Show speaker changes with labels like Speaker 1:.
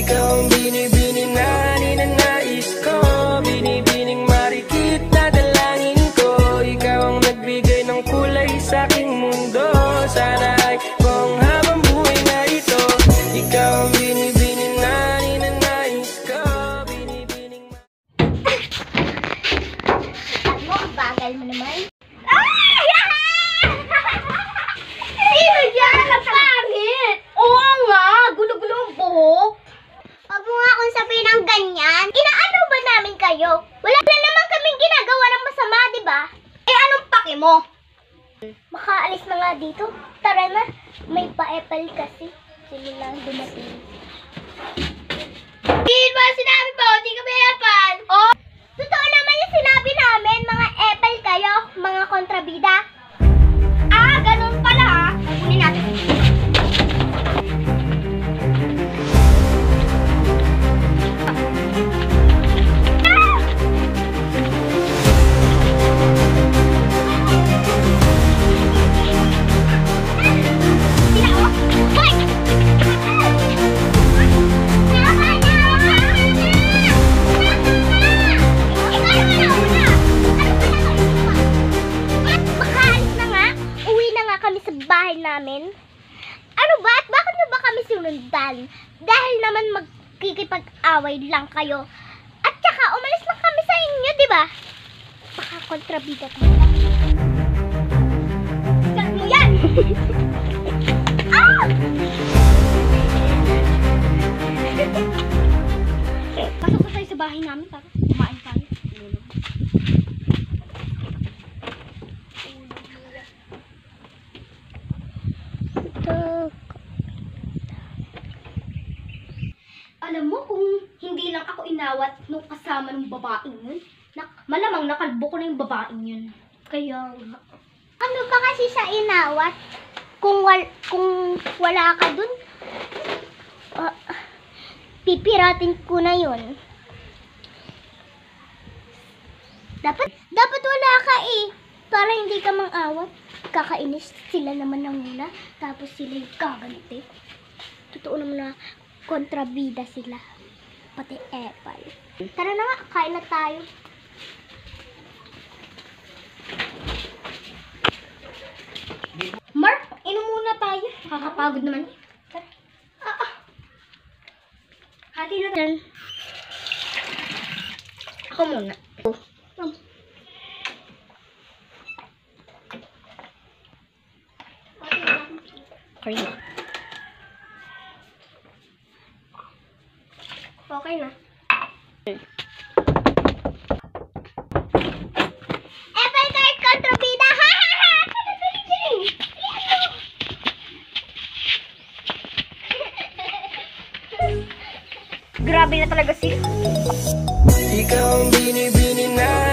Speaker 1: Ikaw ang bini-bini na ninanais ko, bini-bining marikit na dalangin ko. Ikaw ang nagbigay ng kulay sa aking mundo. Sana ay buong habang buhay na ito. Ikaw ang bini-bini na ninanais ko, bini-bining
Speaker 2: Ano, ang bagal mo naman. Sino dyan? Ang pangit! Oo nga, gulo-gulo ang buhok. Huwag mo nga akong sabihin ng ganyan. Inaano ba namin kayo? Wala na naman kaming ginagawa ng masama, di ba? Eh, anong paki mo? Makaalis na nga dito. Tara na, may pa-epal kasi. Sila lang dumating. Hindi ba sinabi po, di kami epal? Oh, totoo naman yung sinabi namin, mga epal kayo, mga kontrabida. Ah, ganun pala ha. Kunin natin. Namin. Ano ba? At bakit nyo ba kami sinundan? Dahil naman magkikipag-away lang kayo. At saka umalis lang kami sa inyo, di ba? Baka kontrabida tayo. Gat mo yan! Ah! Pasok na tayo sa bahay namin para kumain tayo. Alam mo, kung hindi lang ako inawat nung kasama ng babaeng yun, malamang nakalbo ko na yung babaeng yun. Kaya, ano ba kasi sa inawat? Kung wala ka dun, pipiratin ko na yun. Dapat wala ka eh, para hindi ka mang-awat. Kakainis sila naman ng muna, tapos sila yung kaganti. Totoo naman na kontrabida sila, pati epal. Tara na nga, kain na tayo. Mark, inom muna tayo. Nakakapagod naman. Hati na tayo. Ako muna. Okay na. Okay na. Apple card kontrabida! Ha ha ha! Grabe na talaga sila.
Speaker 1: Ikaw ang bini-bini na